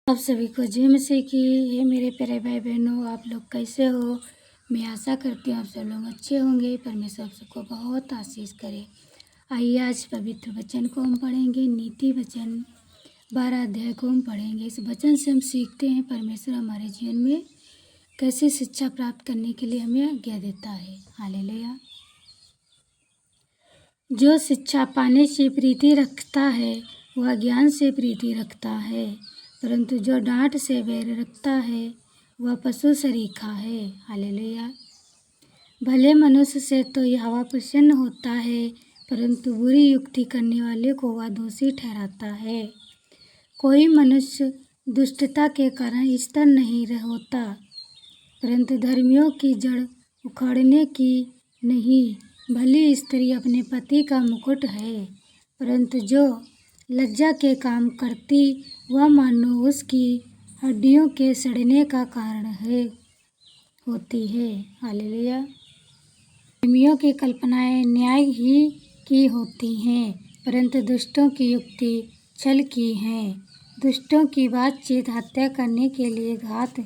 आप सभी को जय मसीह की। हे मेरे प्यारे भाई बहनों, आप लोग कैसे हो? मैं आशा करती हूँ आप सब लोग अच्छे होंगे। परमेश्वर आप सबको बहुत आशीष करे। आइए आज पवित्र वचन को हम पढ़ेंगे। नीति वचन 12 अध्याय को हम पढ़ेंगे। इस वचन से हम सीखते हैं परमेश्वर हमारे जीवन में कैसे शिक्षा प्राप्त करने के लिए हमें आज्ञा देता है। हालेलुया। जो शिक्षा पाने से प्रीति रखता है वह ज्ञान से प्रीति रखता है, परंतु जो डांट से बैर रखता है वह पशु सरीखा है। हालेलुया। भले मनुष्य से तो यहोवा प्रसन्न होता है, परंतु बुरी युक्ति करने वाले को वह दोषी ठहराता है। कोई मनुष्य दुष्टता के कारण स्थिर नहीं होता, परंतु धर्मियों की जड़ उखाड़ने की नहीं। भली स्त्री अपने पति का मुकुट है, परंतु जो लज्जा के काम करती वह मानो उसकी हड्डियों के सड़ने का कारण होती है। हालेलुया। धर्मियों की कल्पनाएं न्याय ही की होती हैं, परंतु दुष्टों की युक्ति छल की है। दुष्टों की बातचीत हत्या करने के लिए घात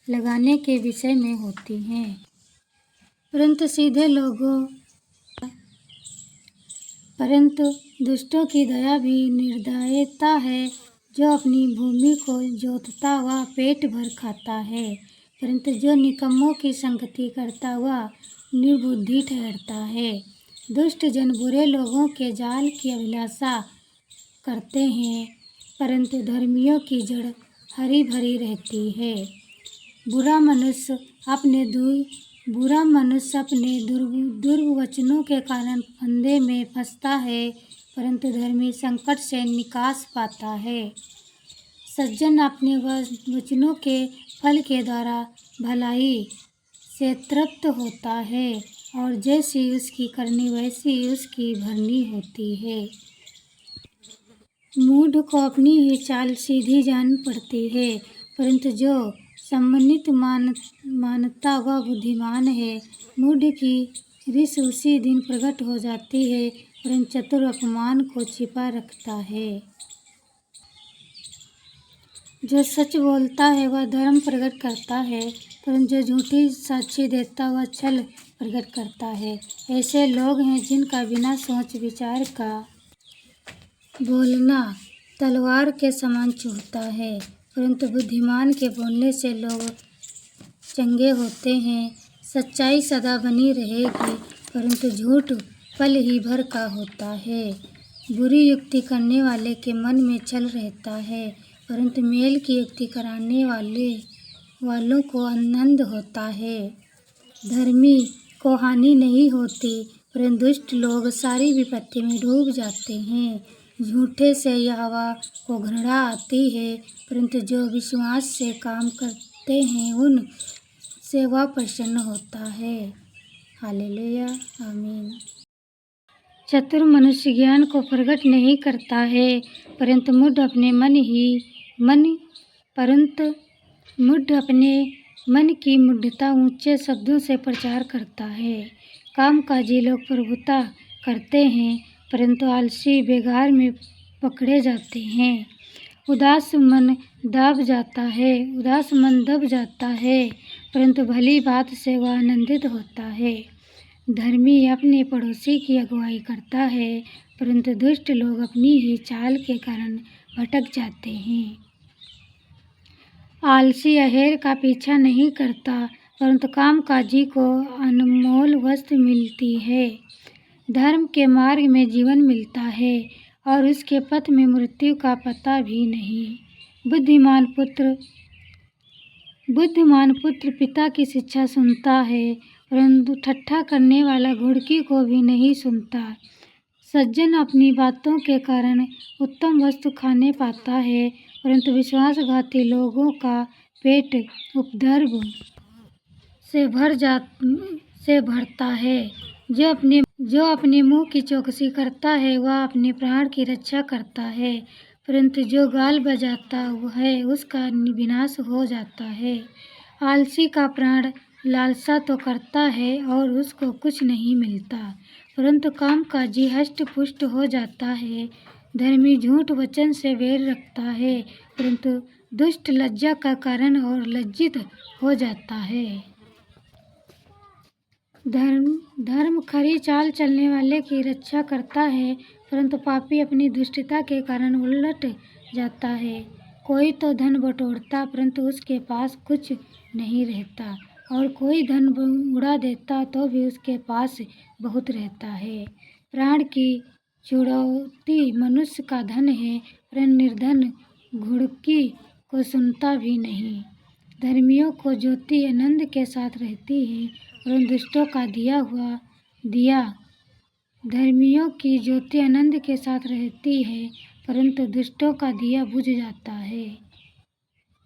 लगाने के विषय में होती हैं, परंतु दुष्टों की दया भी निर्दयता है। जो अपनी भूमि को जोतता वह पेट भर खाता है, परंतु जो निकम्मों की संगति करता वह निर्बुद्धि ठहरता है। दुष्ट जन बुरे लोगों के जाल की अभिलाषा करते हैं, परंतु धर्मियों की जड़ हरी भरी रहती है। बुरा मनुष्य अपने दुर्वचनों के कारण फंदे में फंसता है, परंतु धर्मी संकट से निकास पाता है। सज्जन अपने वचनों के फल के द्वारा भलाई से तृप्त होता है, और जैसी उसकी करनी वैसी उसकी भरनी होती है। मूढ़ को अपनी ही चाल सीधी जान पड़ती है, परंतु जो सम्मानित मानता वह बुद्धिमान है। मूढ़ की रिस उसी दिन प्रकट हो जाती है, परंतु चतुर अपमान को छिपा रखता है। जो सच बोलता है वह धर्म प्रकट करता है, परंतु जो झूठी साक्षी देता वह छल प्रकट करता है। ऐसे लोग हैं जिनका बिना सोच विचार का बोलना तलवार के समान चुभता है, परंतु बुद्धिमान के बोलने से लोग चंगे होते हैं। सच्चाई सदा बनी रहेगी, परंतु झूठ पल ही भर का होता है। बुरी युक्ति करने वाले के मन में छल रहता है, परंतु मेल की युक्ति कराने वालों को आनंद होता है। धर्मी को हानि नहीं होती, परंतु दुष्ट लोग सारी विपत्ति में डूब जाते हैं। झूठे से यहोवा को घृणा आती है, परंतु जो विश्वास से काम करते हैं उन से वह प्रसन्न होता है। हालेलुया। आमीन। चतुर मनुष्य ज्ञान को प्रकट नहीं करता है, परंतु मूढ़ अपने मन की मूढ़ता ऊंचे शब्दों से प्रचार करता है। कामकाजी लोग प्रभुता करते हैं, परंतु आलसी बेगार में पकड़े जाते हैं। उदास मन दब जाता है, परंतु भली बात से वह आनंदित होता है। धर्मी अपने पड़ोसी की अगुवाई करता है, परंतु दुष्ट लोग अपनी ही चाल के कारण भटक जाते हैं। आलसी अहेर का पीछा नहीं करता, परंतु कामकाजी को अनमोल वस्तु मिलती है। धर्म के मार्ग में जीवन मिलता है, और उसके पथ में मृत्यु का पता भी नहीं। बुद्धिमान पुत्र पिता की शिक्षा सुनता है, परंतु ठट्ठा करने वाला घुड़की को भी नहीं सुनता। सज्जन अपनी बातों के कारण उत्तम वस्तु खाने पाता है, परंतु विश्वासघाती लोगों का पेट उपद्रव से भरता है। जो अपने मुंह की चौकसी करता है वह अपने प्राण की रक्षा करता है, परंतु जो गाल बजाता है उसका विनाश हो जाता है। आलसी का प्राण लालसा तो करता है और उसको कुछ नहीं मिलता, परंतु कामकाजी हष्ट पुष्ट हो जाता है। धर्मी झूठ वचन से बैर रखता है, परंतु दुष्ट लज्जा का कारण और लज्जित हो जाता है। धर्म खरी चाल चलने वाले की रक्षा करता है, परंतु पापी अपनी दुष्टता के कारण उलट जाता है। कोई तो धन बटोरता परंतु उसके पास कुछ नहीं रहता, और कोई धन उड़ा देता तो भी उसके पास बहुत रहता है। प्राण की छुड़ौती मनुष्य का धन है, पर निर्धन घुड़की को सुनता भी नहीं। धर्मियों को ज्योति आनंद के साथ रहती है, परंतु दुष्टों का दिया धर्मियों की ज्योति आनंद के साथ रहती है, परंतु दुष्टों का दिया बुझ जाता है।